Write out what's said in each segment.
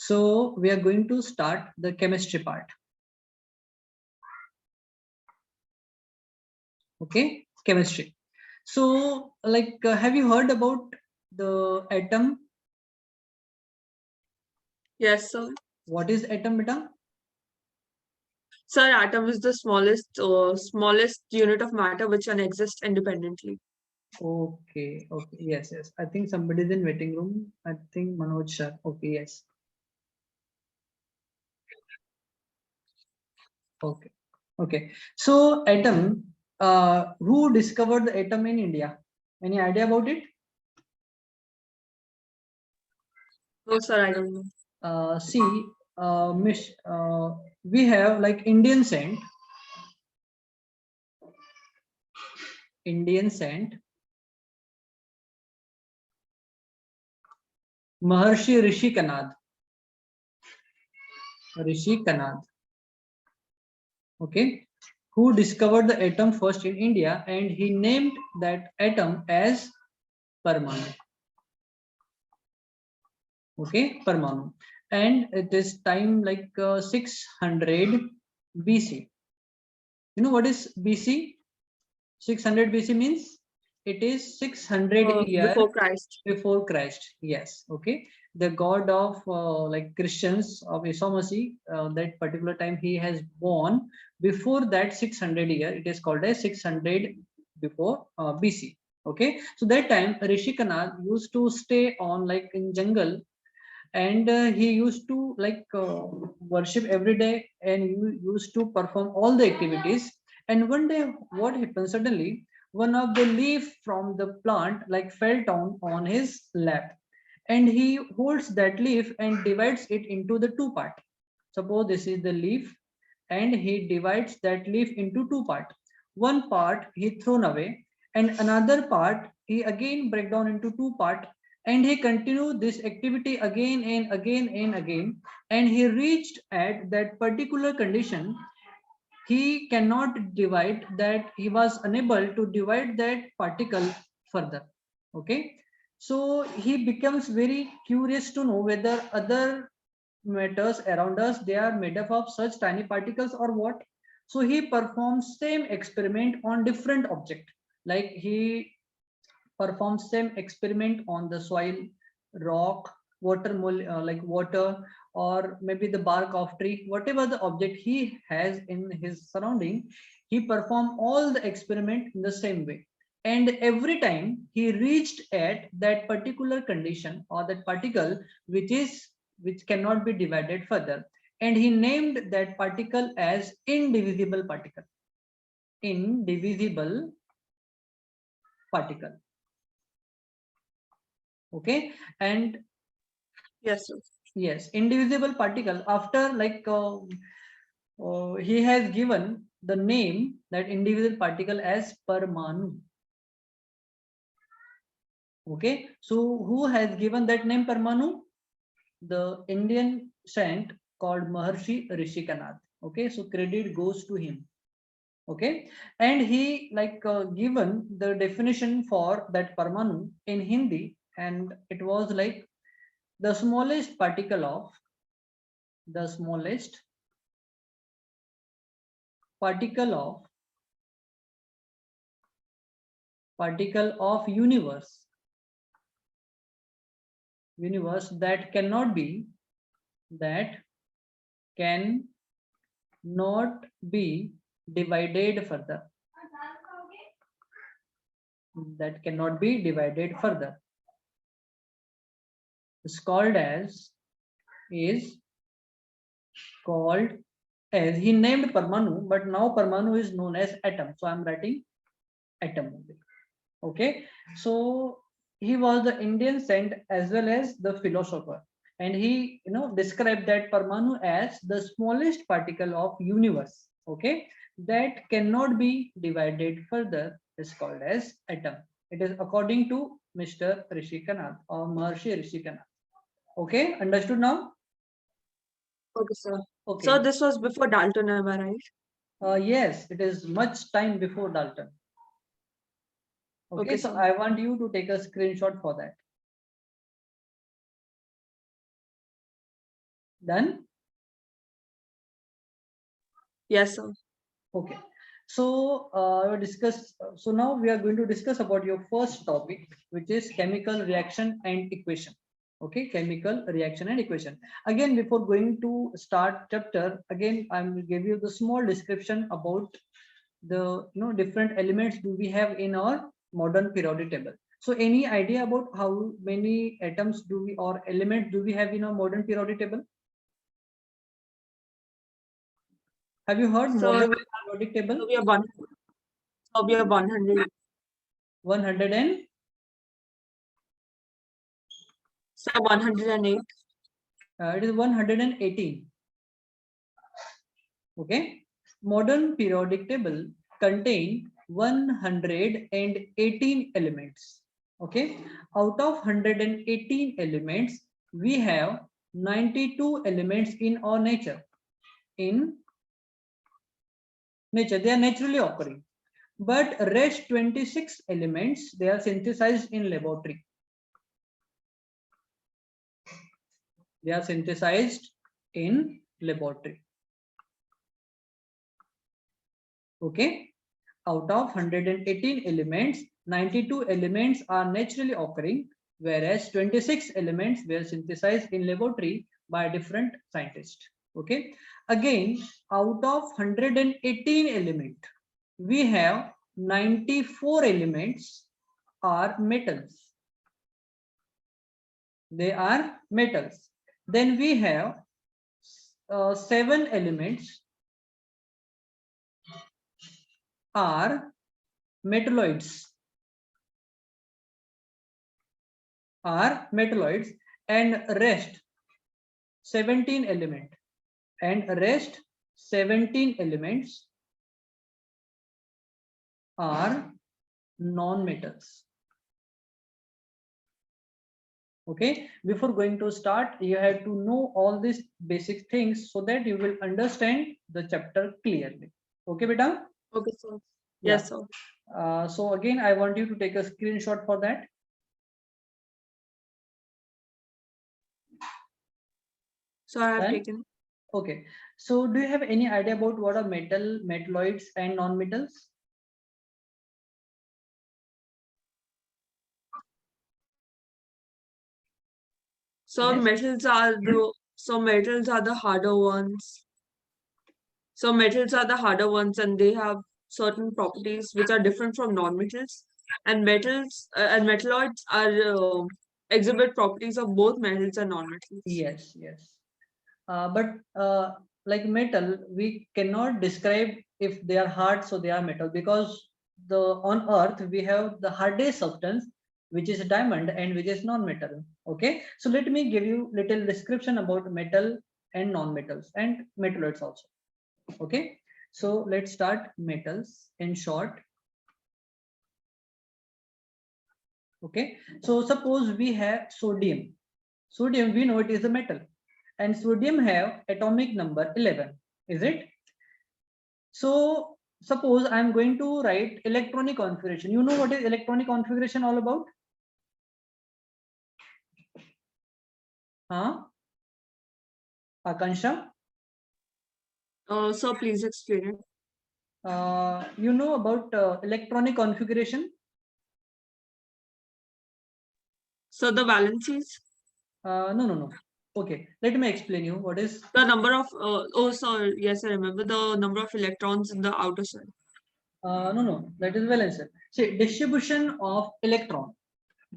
So we are going to start the chemistry part. Okay, chemistry. So like, have you heard about the atom? Yes, sir. What is atom, beta? Sir, atom is the smallest unit of matter which can exist independently. Okay, okay, yes, yes. I think somebody is in waiting room. I think Manoj Shah. Okay, yes. Okay, okay. So atom, who discovered the atom in India? Any idea about it? No, sir, I don't know. See, we have like Indian saint, Maharshi Rishi Kanad. Okay, who discovered the atom first in India, and he named that atom as Parmanu. Okay, Parmanu, and it is time like 600 BC. You know what is BC? 600 BC means it is 600 years Before Christ. before Christ. Yes. Okay. The god of like Christians of Isomasi, that particular time he has born. Before that 600 year, it is called as 600 before BC. Okay. So that time Rishi Kanad used to stay on like in jungle, and he used to like worship every day, and used to perform all the activities. And one day what happened, suddenly one of the leaf from the plant like fell down on his lap, and he holds that leaf and divides it into the two part. Suppose this is the leaf, and he divides that leaf into two part. One part he thrown away, and another part he again break down into two part, and he continued this activity again and again and again, and he reached at that particular condition. He cannot divide that, he was unable to divide that particle further. Okay, so he becomes very curious to know whether other matters around us, they are made up of such tiny particles or what. So he performs same experiment on different object, like he performs same experiment on the soil, rock, like water, or maybe the bark of tree, whatever the object he has in his surrounding. He performed all the experiment in the same way, and every time he reached at that particular condition or that particle which cannot be divided further, and he named that particle as indivisible particle. Indivisible particle. Okay, and Yes, sir. yes, indivisible particle. After like he has given the name that indivisible particle as Parmanu. Okay, so who has given that name Parmanu? The Indian saint called Maharshi Rishi Kanad. Okay, so credit goes to him. Okay, and he like given the definition for that Parmanu in Hindi, and it was like the smallest particle of the smallest particle of universe that cannot be that can not be divided further, that cannot be divided further, is called as is called as he named Parmanu, but now Parmanu is known as atom, so I'm writing atom only. Okay, so he was the Indian saint as well as the philosopher, and he described that Parmanu as the smallest particle of universe. Okay, that cannot be divided further, is called as atom. It is according to Mr. Rishi Kanad or Maharshi Rishi Kanad. Okay, understood now? Okay, sir. Okay. So this was before Dalton, am I right? Yes, it is much time before Dalton. Okay, so sir. I want you to take a screenshot for that. Done? Yes, sir. Okay. So so now we are going to discuss about your first topic, which is chemical reaction and equation. Okay, chemical reaction and equation. Again, before going to start chapter, again I will give you the small description about the different elements do we have in our modern periodic table. So any idea about how many atoms do we or elements do we have in our modern periodic table? Have you heard So modern periodic table? we have one. So we have 100. 100 and So 108. it is 118. Okay. Modern periodic table contain 118 elements. Okay. Out of 118 elements, we have 92 elements in our nature. In nature, they are naturally occurring. But rest 26 elements, they are synthesized in laboratory. They are synthesized in laboratory. Okay. Out of 118 elements, 92 elements are naturally occurring, whereas 26 elements were synthesized in laboratory by different scientists. Okay. Again, out of 118 elements, we have 94 elements are metals. They are metals. Then we have 7 elements are metalloids. And rest 17 elements are non-metals. Okay, before going to start, you have to know all these basic things so that you will understand the chapter clearly. Okay, beta? Okay, sir. Yeah. Yes, sir. So again, I want you to take a screenshot for that. So I have Done? taken. Okay. So do you have any idea about what are metalloids and non-metals? So Yes. metals are the harder ones. So metals are the harder ones, and they have certain properties which are different from non-metals. And metalloids are exhibit properties of both metals and non-metals. Yes, yes. But like metal, we cannot describe if they are hard, so they are metal, because on Earth we have the hardest substance, which is diamond and which is non-metal. Okay, so let me give you little description about metal and non-metals and metalloids also. Okay, so let's start metals in short. Okay, so suppose we have sodium. Sodium, we know it is a metal, and sodium have atomic number 11, is it? So suppose I'm going to write electronic configuration. You know what is electronic configuration all about? Huh? Akansha? So please explain it. You know about electronic configuration? So the valencies, No. Okay, let me explain you what is. the number of sorry, yes, I remember the number of electrons in the outer shell. No, that is well answered. See, distribution of electron.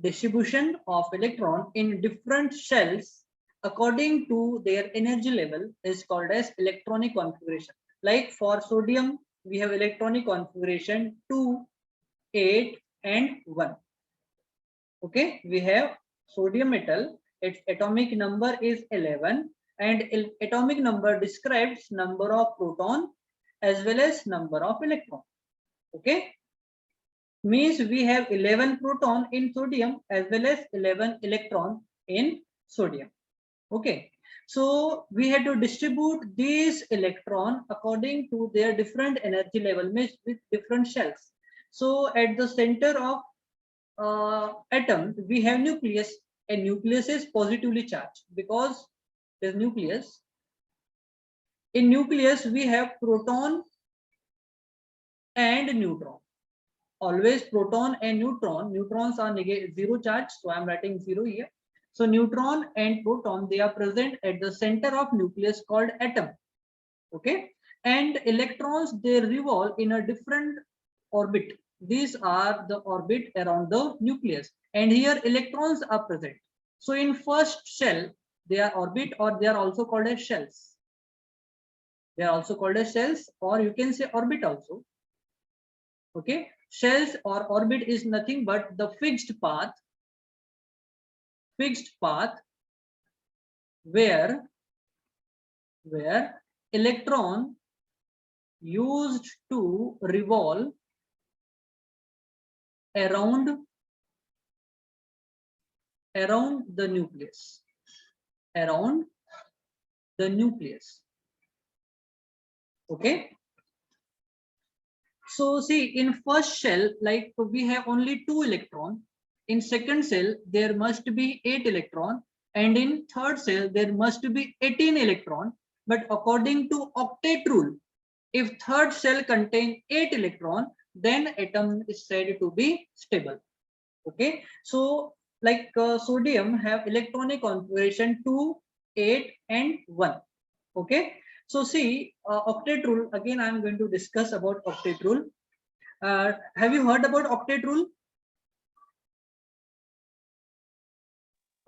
Distribution of electron in different shells according to their energy level is called as electronic configuration. Like for sodium, we have electronic configuration 2, 8, and 1. Okay, we have sodium metal, its atomic number is 11, and atomic number describes number of proton as well as number of electron. Okay, means we have 11 proton in sodium as well as 11 electron in sodium. Okay, so we had to distribute these electron according to their different energy level, means with different shells. So at the center of atom we have nucleus, and nucleus is positively charged because It is nucleus. In nucleus, we have proton and neutron. Always proton and neutron. Neutrons are zero charge, so I am writing 0 here. So neutron and proton, they are present at the center of nucleus called atom. Okay, and electrons, they revolve in a different orbit. These are the orbit around the nucleus, and here electrons are present. So in first shell, they are orbit, or they are also called as shells. They are also called as shells, or you can say orbit also. Okay, shells or orbit is nothing but the fixed path where electron used to revolve around the nucleus, okay. So see, in first shell, like we have only 2 electrons. In second cell, there must be 8 electrons, and in third cell, there must be 18 electrons. But according to octet rule, if third cell contains 8 electrons, then atom is said to be stable. Okay, so like sodium have electronic configuration 2, 8, and 1. Okay, so see, octet rule, again I am going to discuss about octet rule. Have you heard about octet rule?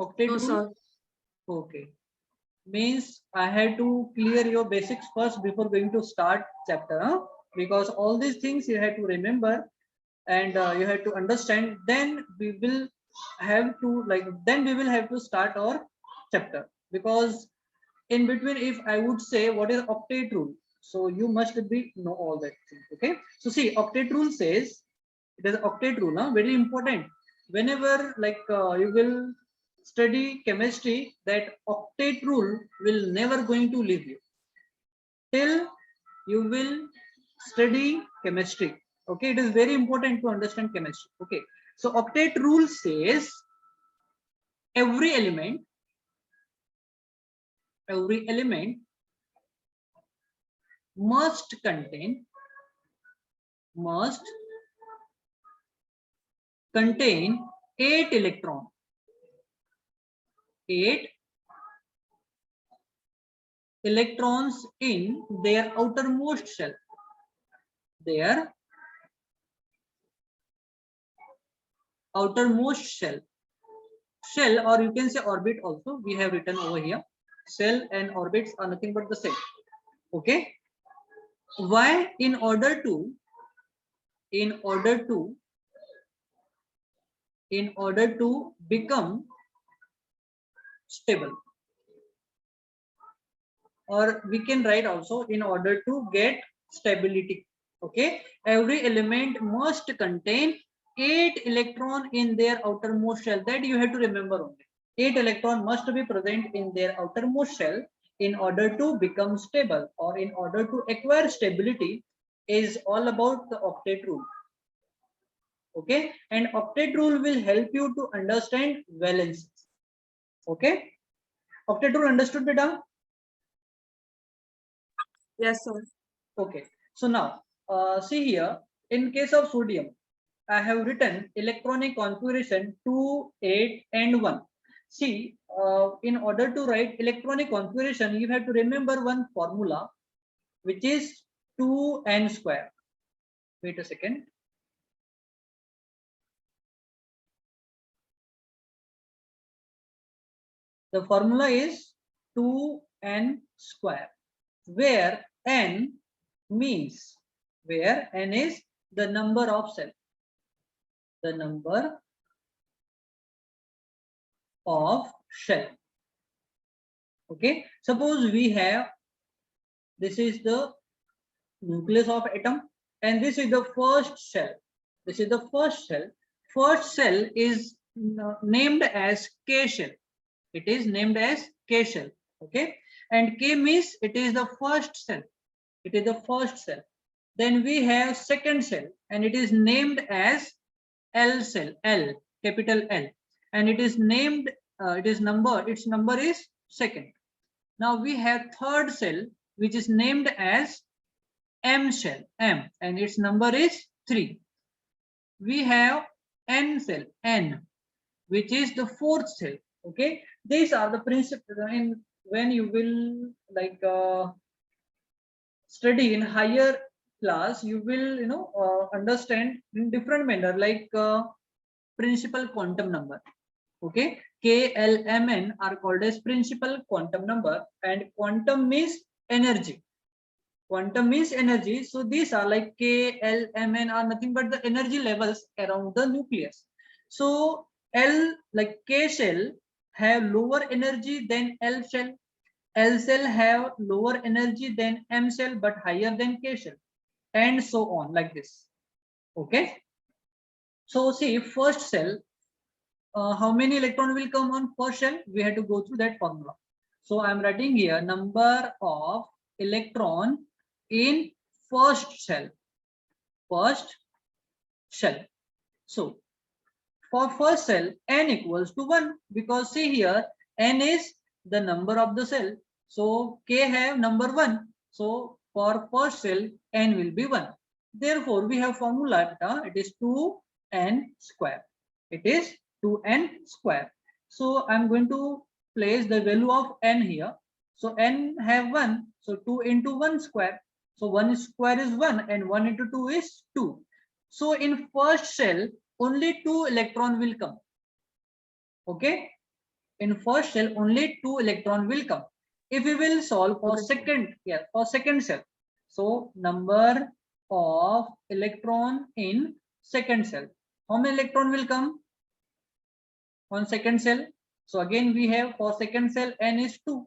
Octet No, rule? sir. Okay, means I had to clear your basics first before going to start chapter, huh? Because all these things you have to remember, and you have to understand, then we will have to start our chapter. Because in between, if I would say what is octet rule, so you must be know all that thing. Okay, so see, octet rule says, it is octet rule, huh? Very important. Whenever like you will study chemistry, that octet rule will never going to leave you till you will study chemistry. Okay, it is very important to understand chemistry. Okay, so octet rule says every element must contain 8 electron, 8 electrons in their outermost shell. Their outermost shell, or you can say orbit also, we have written over here. Shell and orbits are nothing but the same. Okay, why? In order to become stable, or we can write also in order to get stability. Okay, every element must contain 8 electron in their outermost shell. That you have to remember only. 8 electron must be present in their outermost shell in order to become stable, or in order to acquire stability, is all about the octet rule. Okay, and octet rule will help you to understand valence. Okay, octet rule understood, beta? Yes, sir. Okay, so now see here, in case of sodium, I have written electronic configuration 2, 8, and 1. See, in order to write electronic configuration, you have to remember one formula, which is 2n square. Wait a second. The formula is 2n square, where n is the number of cells. The number of shell. Okay, suppose we have, this is the nucleus of atom, and this is the first shell. This is the first shell. First shell is named as K shell. It is named as K shell. Okay, and K means it is the first cell. It is the first cell. Then we have second cell, and it is named as L cell. L, capital L, and it is named. Its number is second. Now we have third cell, which is named as M shell, M, and its number is 3. We have N cell, N, which is the fourth cell. Okay, these are the principles. In when you will like study in higher class, you will understand in different manner, like principal quantum number. Okay, K, L, M, N are called as principal quantum number, and quantum means energy. Quantum means energy. So these are like K, L, M, N are nothing but the energy levels around the nucleus. So L, like K shell, have lower energy than L shell. L cell have lower energy than M cell but higher than K shell, and so on, like this. Okay. So see, first cell, how many electron will come on first shell? We have to go through that formula. So I'm writing here number of electron in first shell. First shell. So for first cell, n equals to 1, because see here, n is the number of the cell. So K have number 1. So for first cell, n will be 1. Therefore, we have formula, it is 2n square. It is 2n square. So I'm going to place the value of n here. So n have 1. So 2 into 1 square. So 1 square is 1 and 1 into 2 is 2. So in first cell, only 2 electron will come. Okay, in first shell only 2 electron will come. If we will solve for second, for second cell, so number of electron in second cell, how many electron will come on second cell? So again we have for second cell n is 2.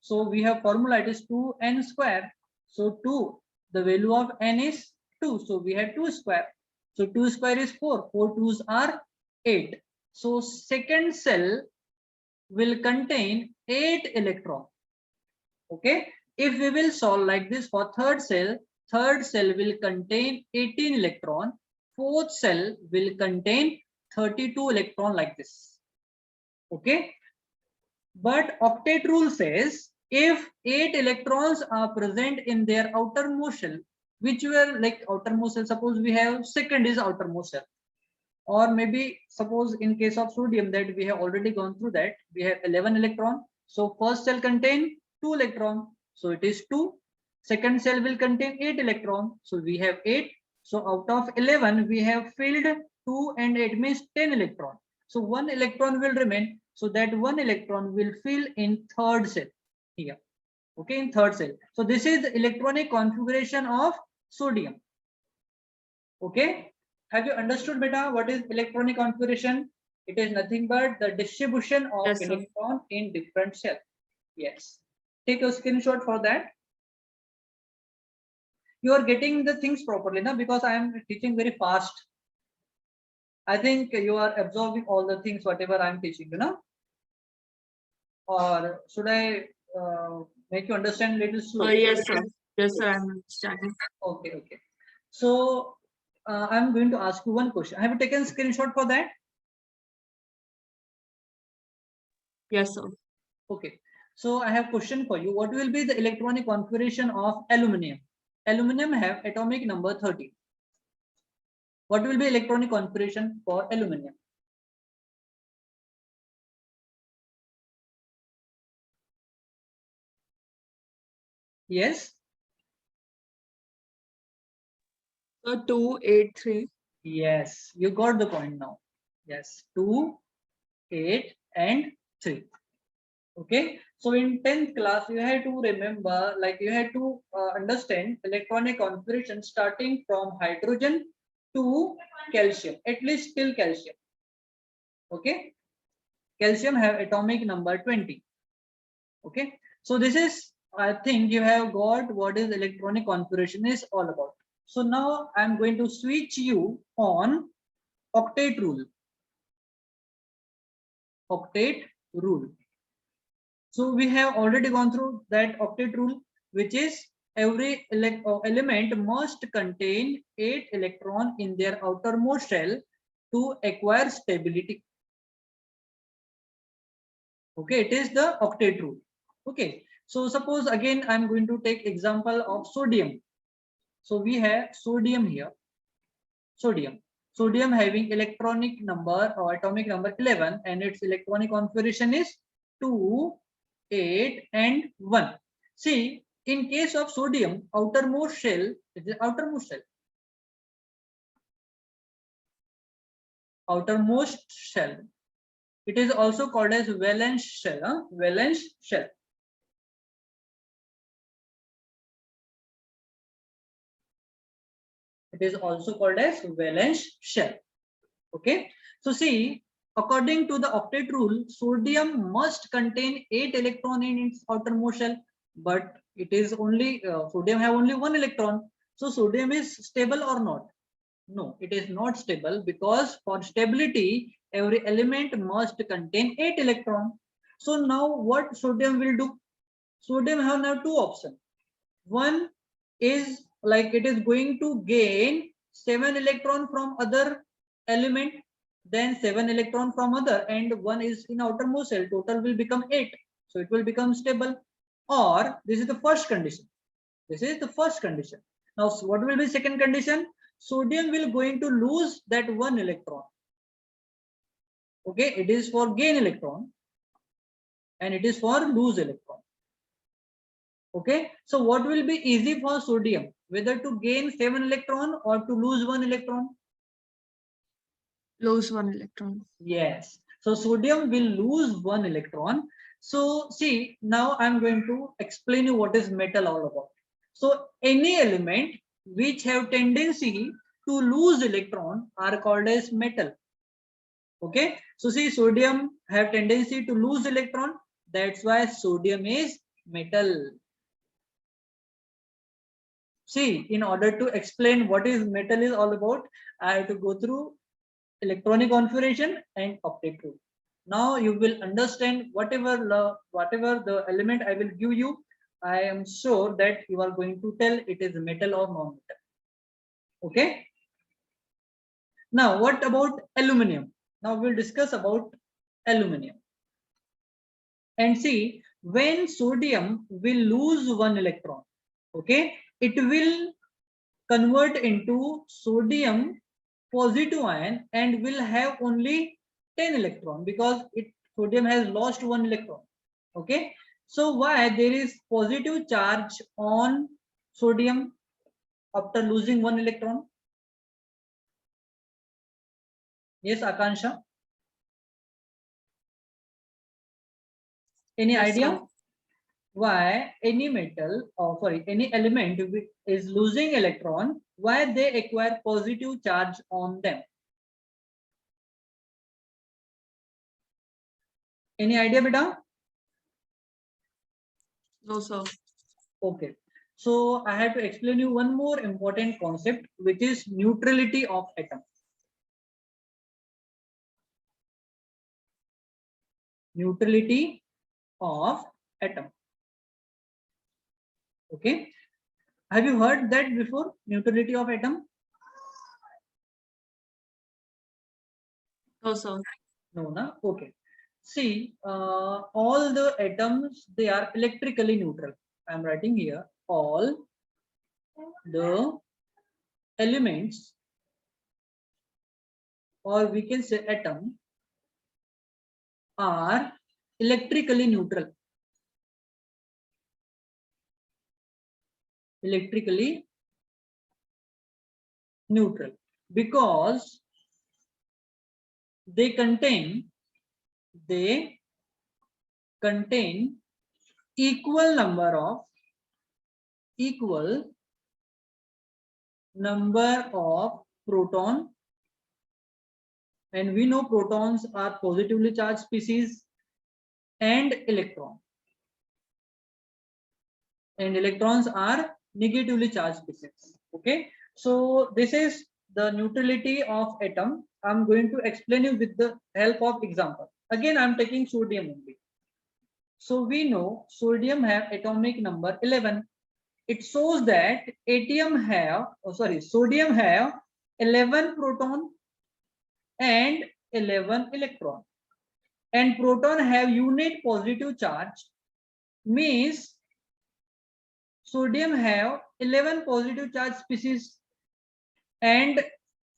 So we have formula, it is 2n square. So 2, the value of n is 2. So we have 2 square. So 2 square is 4. 4 2s are 8. So second cell will contain 8 electron. Okay. If we will solve like this for third cell will contain 18 electron. Fourth cell will contain 32 electron, like this. Okay. But octet rule says if 8 electrons are present in their outermost shell, which were like outermost shell, suppose we have second is outermost shell, or maybe suppose in case of sodium that we have already gone through that, we have 11 electron. So first cell contain 2 electron, so it is 2. Second cell will contain 8 electron, so we have 8. So out of 11 we have filled 2 and 8 means 10 electron. So 1 electron will remain, so that 1 electron will fill in third cell here. Okay, in third cell. So this is the electronic configuration of sodium. Okay, have you understood, beta, what is electronic configuration? It is nothing but the distribution of electron in different cells. Yes, take a screenshot for that. You are getting the things properly now, because I am teaching very fast. I think you are absorbing all the things whatever I am teaching, you know. Or should I make you understand a little slow? Yes, sir. Yes, sir. I'm understanding. Okay, okay. So I'm going to ask you one question. Have you taken screenshot for that? Yes, sir. Okay. So I have question for you. What will be the electronic configuration of aluminum? Aluminum have atomic number 30. What will be electronic configuration for aluminum? Yes. So 2, 8, 3. Yes, you got the point now. Yes, 2, 8, and 3. Okay. So in 10th class, you had to remember, like you had to understand electronic configuration starting from hydrogen to calcium, at least till calcium. Okay. Calcium have atomic number 20. Okay. So this is, I think you have got what is electronic configuration is all about. So now I'm going to switch you on octet rule. Octet rule. So we have already gone through that octet rule, which is every element must contain 8 electrons in their outermost shell to acquire stability. Okay, it is the octet rule. Okay, So suppose again I'm going to take example of sodium. So we have sodium here. Sodium having electronic number or atomic number 11, and its electronic configuration is 2, 8, and 1. See, in case of sodium, outermost shell is the outermost shell. Outermost shell. It is also called as valence shell. Valence shell. It is also called as valence shell. Okay. So see, according to the octet rule, sodium must contain 8 electrons in its outermost shell, but it is only sodium have only 1 electron. So sodium is stable or not? No, it is not stable, because for stability, every element must contain 8 electrons. So now what sodium will do? Sodium have now 2 options. One is like it is going to gain 7 electron from other element, then 7 electron from other, and 1 is in outermost shell. Total will become 8. So it will become stable. Or this is the first condition. This is the first condition. Now what will be second condition? Sodium will going to lose that 1 electron. Okay, it is for gain electron and it is for lose electron. Okay, so what will be easy for sodium? Whether to gain 7 electron or to lose 1 electron? Lose 1 electron. Yes. So sodium will lose 1 electron. So see, now I'm going to explain you what is metal all about. So any element which have tendency to lose electron are called as metal. Okay. So see, sodium have tendency to lose electron. That's why sodium is metal. See, in order to explain what is metal is all about, I have to go through electronic configuration and octet rule. Now you will understand whatever the element I will give you. I am sure that you are going to tell it is metal or non-metal. Okay. Now what about aluminum? Now we'll discuss about aluminum. And see, when sodium will lose 1 electron, okay, it will convert into sodium positive ion and will have only 10 electron, because sodium has lost 1 electron. Okay, so why there is positive charge on sodium after losing 1 electron? Yes, Akansha, any Yes, idea sir. why any metal, or sorry, any element is losing electron, why they acquire positive charge on them? Any idea, beta? No, sir. Okay, so I have to explain you one more important concept, which is neutrality of atom. Neutrality of atom. Okay, have you heard that before? Neutrality of atom? No, sir. No, na? Okay. See, all the atoms, they are electrically neutral. I am writing here all the elements, or we can say atom, are electrically neutral. Electrically neutral, because they contain equal number of proton, and we know protons are positively charged species, and electrons are negatively charged species. Okay, so this is the neutrality of atom. I'm going to explain you with the help of example. Again, I'm taking sodium only. So we know sodium have atomic number 11. It shows that sodium have 11 proton and 11 electron, and proton have unit positive charge, means sodium have 11 positive charge species and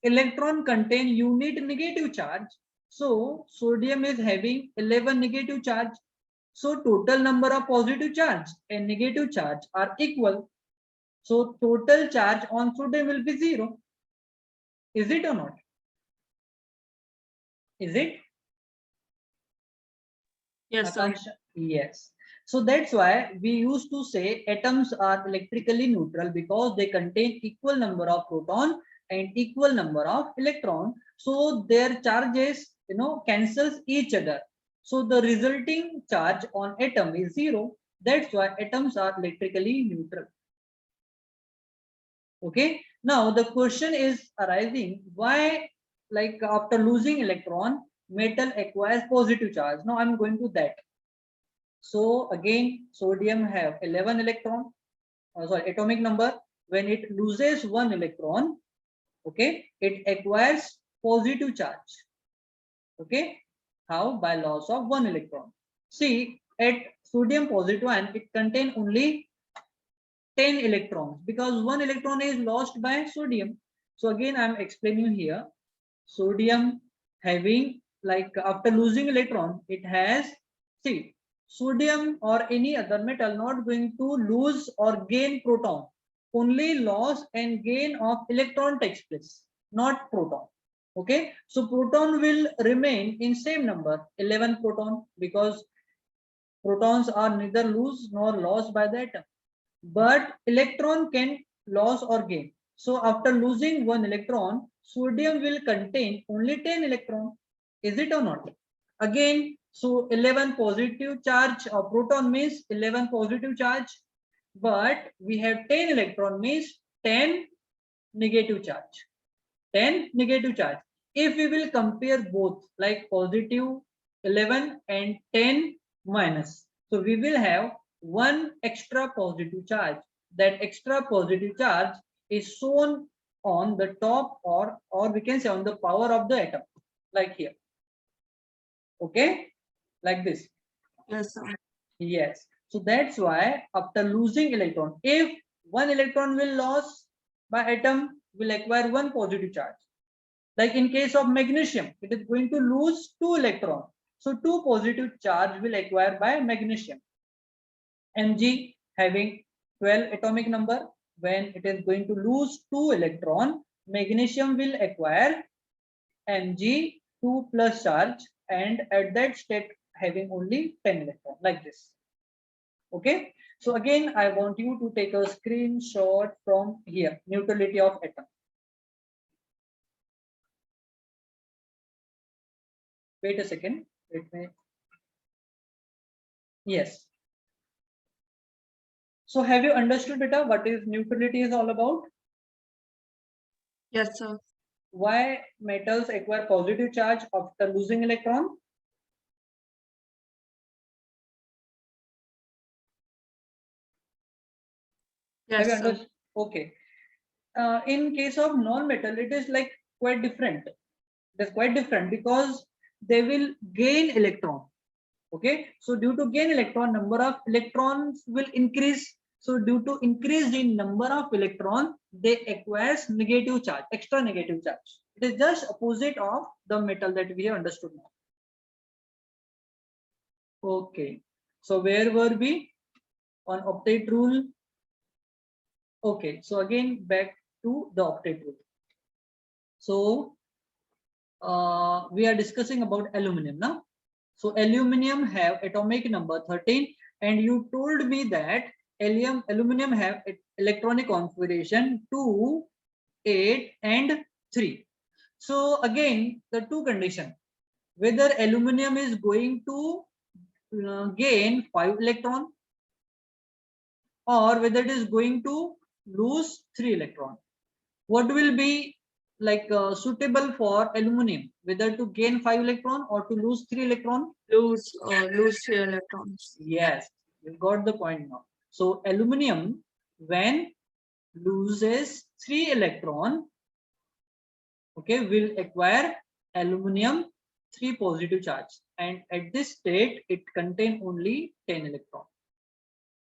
electron contain unit negative charge. So sodium is having 11 negative charge. So total number of positive charge and negative charge are equal. So total charge on sodium will be 0. Is it or not? Is it? Yes, sir. Akansha? Yes. So that's why we used to say atoms are electrically neutral because they contain equal number of proton and equal number of electron. So their charges, cancels each other. So the resulting charge on atom is 0. That's why atoms are electrically neutral. Okay. Now the question is arising, why, like after losing electron, metal acquires positive charge. Now I'm going to that. So again, sodium have 11 electron, atomic number. When it loses one electron, okay, it acquires positive charge. Okay, how? By loss of one electron. See, at sodium positive ion, it contain only 10 electrons because one electron is lost by sodium. So again, I'm explaining here. Sodium having, like after losing electron, it has, see, sodium or any other metal not going to lose or gain proton. Only loss and gain of electron takes place, not proton. Okay, so proton will remain in same number, 11 proton, because protons are neither lose nor lost by the atom, but electron can loss or gain. So after losing one electron, sodium will contain only 10 electron. Is it or not? Again, so 11 positive charge of proton means 11 positive charge, but we have 10 electron means 10 negative charge. 10 negative charge. If we will compare both, like positive 11 and 10 minus, so we will have one extra positive charge. That extra positive charge is shown on the top, or we can say on the power of the atom, like here. Okay, like this. Yes, sir. Yes. So that's why after losing electron, if one electron will lose by atom, will acquire one positive charge. Like in case of magnesium, it is going to lose 2 electrons. So 2 positive charge will acquire by magnesium. Mg having 12 atomic number, when it is going to lose 2 electron, magnesium will acquire Mg 2 plus charge, and at that state having only 10 electron, like this. Okay. So again, I want you to take a screenshot from here, neutrality of atom. Wait a second. Let me. Yes. So have you understood, beta, what is neutrality is all about? Yes, sir. Why metals acquire positive charge after losing electron? Have you Yes, sir. understood? Okay. In case of non-metal, it is like quite different. It is quite different because they will gain electron. Okay. So due to gain electron, number of electrons will increase. So due to increase in number of electron, they acquires negative charge, extra negative charge. It is just opposite of the metal that we have understood now. Okay. So where were we? On octet rule. Okay. So again, back to the octet rule. So we are discussing about aluminum now. So aluminum have atomic number 13, and you told me that aluminum have electronic configuration 2, 8, and 3. So again, the two condition, whether aluminum is going to gain 5 electron or whether it is going to lose 3 electron. What will be like suitable for aluminum, whether to gain 5 electron or to lose 3 electron? Lose 3 electrons. Yes, you got the point now. So aluminum, when loses 3 electron, okay, will acquire aluminum 3 positive charge, and at this state it contain only 10 electron.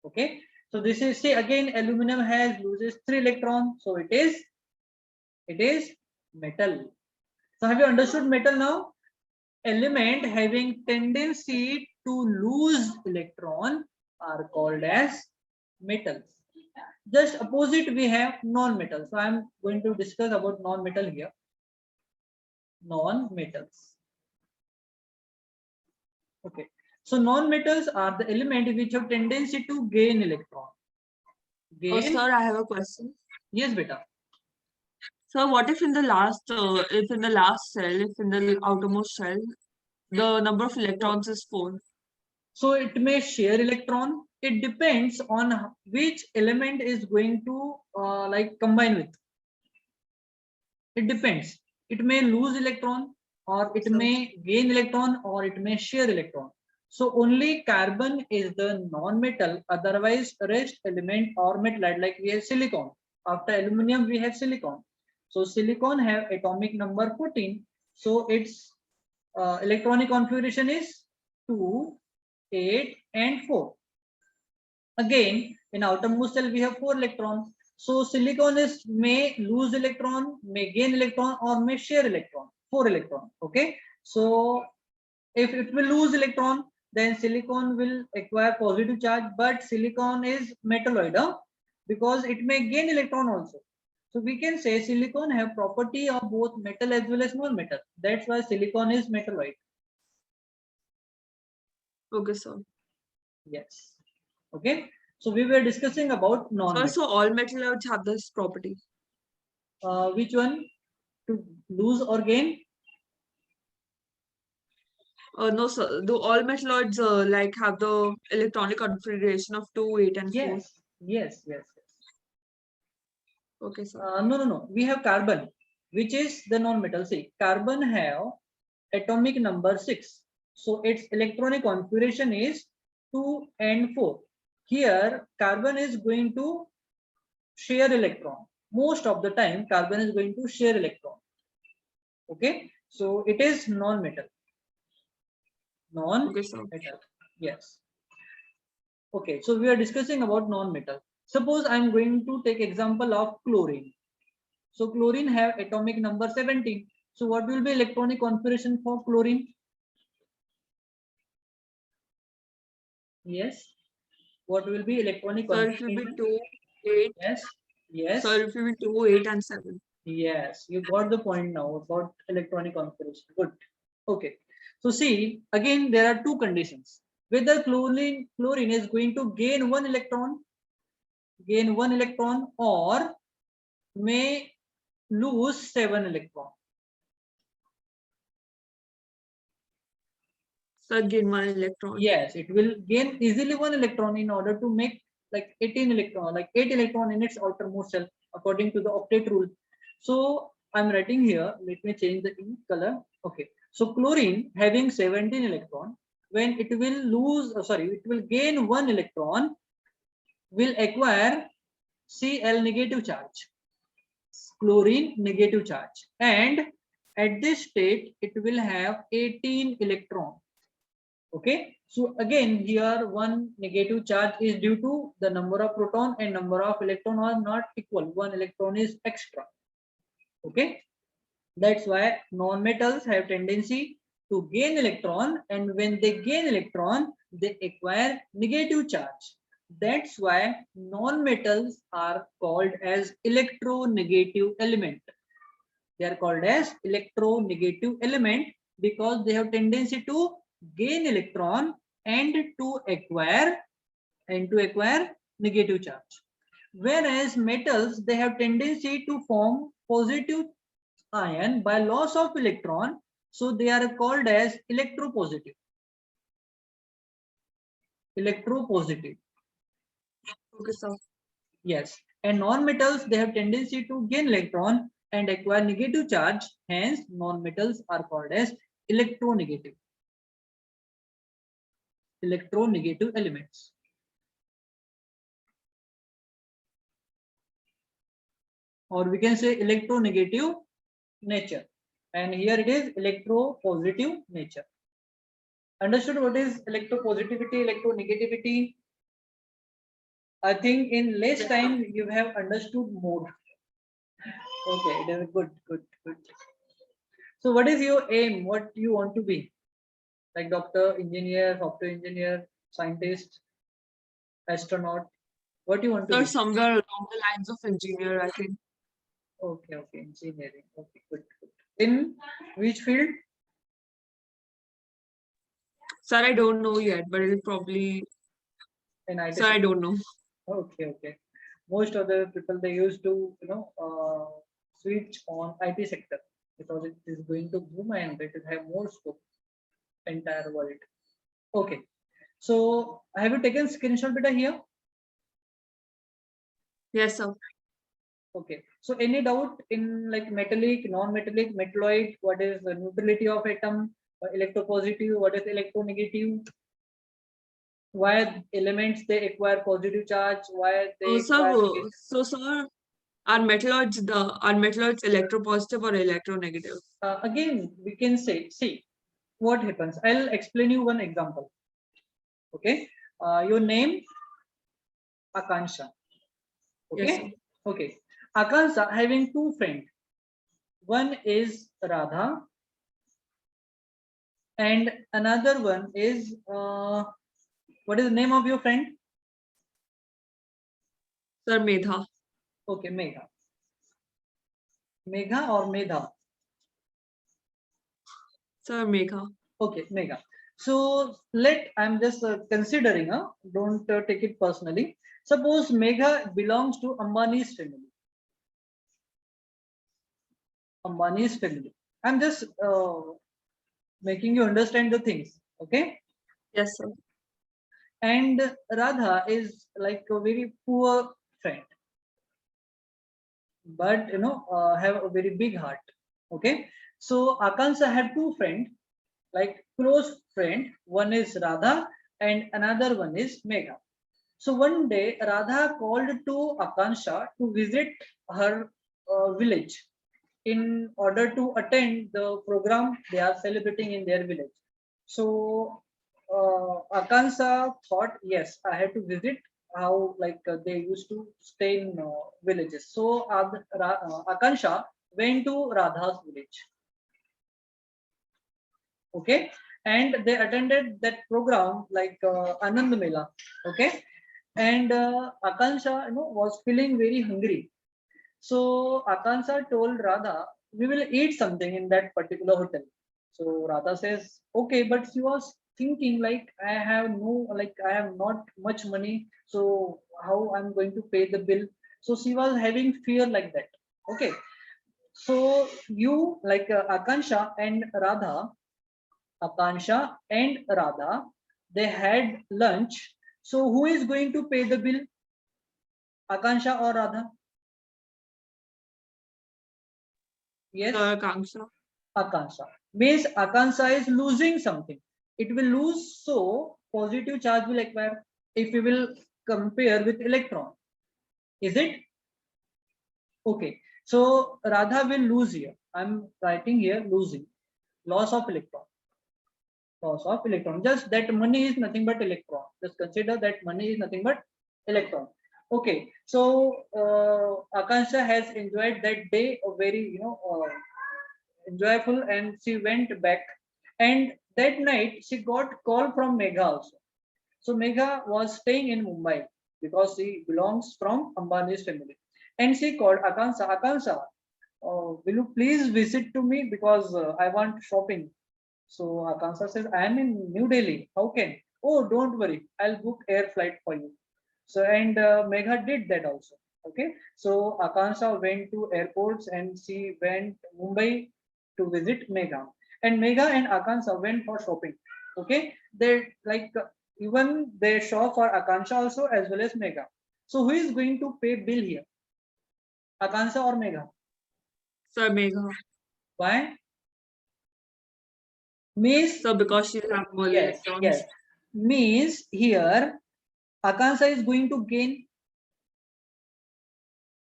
Okay, So this is, see, again aluminum loses 3 electrons, so it is metal. So have you understood metal now? Element having tendency to lose electron are called as metals. Just opposite we have non-metal. So I am going to discuss about non-metal here. Non-metals. Okay. So non-metals are the element which have tendency to gain electron. Oh, Gain. sir, I have a question. Yes, beta. So what if in the last cell, if in the outermost shell, the number of electrons is 4? So it may share electron. It depends on which element is going to like combine with. It depends. It may lose electron, or it may gain electron, or it may share electron. So only carbon is the non-metal. Otherwise, rest element or metal, like we have silicon. After aluminum, we have silicon. So silicon have atomic number 14. So its electronic configuration is 2, 8, and 4. Again, in outermost shell we have 4 electrons. So silicon is may lose electron, may gain electron, or may share electron. 4 electron. Okay. So if it will lose electron, then silicon will acquire positive charge. But silicon is metalloid, because it may gain electron also. So we can say silicon have property of both metal as well as non-metal. That's why silicon is metalloid. Okay, sir. Yes. Okay. So we were discussing about non-metal. So all metalloids have this property. Which one? To lose or gain? No, sir. Do all metalloids like have the electronic configuration of 2, 8, and 4? Yes. Okay, sir. No. We have carbon, which is the non-metal. See, carbon have atomic number 6. So its electronic configuration is 2 and 4. Here, carbon is going to share electron. Most of the time, carbon is going to share electron. Okay, so it is non-metal. Okay, sir. Non-metal. Yes. Okay, so we are discussing about non-metal. Suppose I am going to take example of chlorine. So chlorine have atomic number 17. So what will be electronic configuration for chlorine? Yes. What will be electronic Sir, it will be configuration? 2, 8. Yes. Sir, it will be 2, 8, and 7. Yes, you got the point now about electronic configuration. Good. Okay. So see, again, there are two conditions. Whether chlorine is going to gain one electron, or may lose 7 electron. Sir, gain 1 electron. Yes, it will gain easily 1 electron in order to make like 18 electron, like 8 electron in its outermost shell, according to the octet rule. So I'm writing here, let me change the ink color. Okay, so chlorine having 17 electron, when it will lose, it will gain 1 electron, will acquire Cl negative charge, chlorine negative charge, and at this state it will have 18 electron. Okay, so again here one negative charge is due to the number of proton and number of electron are not equal. One electron is extra. Okay, that's why non-metals have tendency to gain electron, and when they gain electron, they acquire negative charge. That's why non-metals are called as electronegative element. They are called as electronegative element because they have tendency to gain electron and to acquire negative charge. Whereas metals, they have tendency to form positive ion by loss of electron, so they are called as electropositive. Electropositive. Okay, sir. Yes, and non-metals, they have tendency to gain electron and acquire negative charge. Hence, non-metals are called as electronegative. Electronegative elements. Or we can say electronegative nature. And here it is electropositive nature. Understood what is electropositivity, electronegativity? I think in less time you have understood more. Okay, it is good, good, good. So what is your aim? What you want to be? Like doctor, engineer, software engineer, scientist, astronaut? What you want to Sir, be? somewhere along the lines of engineer, I think. Okay, okay, engineering. Okay, good, good. In which field? Sir, I don't know yet, but it'll probably. In IT Sir, I sector. don't know. Okay, okay. Most of the people they used to, switch on IT sector because it is going to boom and it will have more scope entire world. Okay. So have you taken screenshot beta here? Yes, sir. Okay. So any doubt in like metallic, non-metallic, metalloid, what is the neutrality of atom, electropositive, what is electronegative, why elements they acquire positive charge, why they acquire negative. So, sir, are metalloids electropositive or electronegative? Again, we can say, see what happens. I'll explain you one example. Okay. Your name, Akansha. Yes, sir. Okay. Okay. Akansha having two friends. One is Radha and another one is what is the name of your friend? Sir, Medha. Okay, Megha. Megha or Medha? Sir, Megha. Okay, Megha. So I'm just considering, don't take it personally. Suppose Megha belongs to Ambani's family. Ambani's family. I'm just making you understand the things. Okay. Yes, sir. And Radha is like a very poor friend, but have a very big heart. Okay. So Akansha had two friends, like close friend. One is Radha and another one is Megha. So one day Radha called to Akansha to visit her village in order to attend the program they are celebrating in their village. So Akansha thought, yes, I have to visit how like they used to stay in villages. So Akansha went to Radha's village. Okay, and they attended that program like Anand Mela. Okay, and Akansha was feeling very hungry. So Akansha told Radha, we will eat something in that particular hotel. So Radha says, okay, but she was thinking like I have not much money, so how I'm going to pay the bill. So she was having fear like that. Okay. So you like Akansha and Radha, they had lunch. So who is going to pay the bill? Akansha or Radha? Yes. Sir, Akanksha. Akansha. Means Akansha is losing something. It will lose, so positive charge will acquire if we will compare with electron. Is it? Okay. So Radha will lose here. I'm writing here losing. Loss of electron. Loss of electron. Just that money is nothing but electron. Just consider that money is nothing but electron. Okay. So Akansha has enjoyed that day a very enjoyable, and she went back, and that night she got call from Megha also. So Megha was staying in Mumbai because she belongs from Ambani's family, and she called Akansha, will you please visit to me because I want shopping. So Akansha says, I am in New Delhi, how can? Oh, don't worry, I'll book air flight for you. So and Megha did that also. Okay, so Akansha went to airports and she went Mumbai to visit Megha, and Megha and Akansha went for shopping. Okay, they like even they shop for Akansha also as well as Megha. So who is going to pay bill here, Akansha or Megha? Sir, Megha. Why? Means So, because she have more yes, electrons. yes. Means here Akansha is going to gain.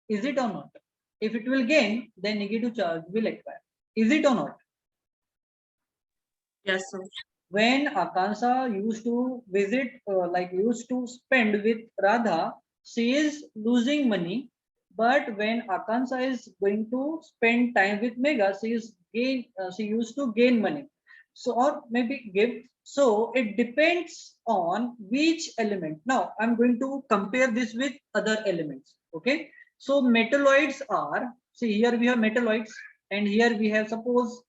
Is it or not? If it will gain, then negative charge will acquire. Is it or not? Yes, sir. When Akansha used to visit, like used to spend with Radha, she is losing money, but when Akanksha is going to spend time with Megha, she used to gain money. So, or maybe give. So it depends on which element. Now I'm going to compare this with other elements. Okay. So metalloids are, see here we have metalloids, and here we have, suppose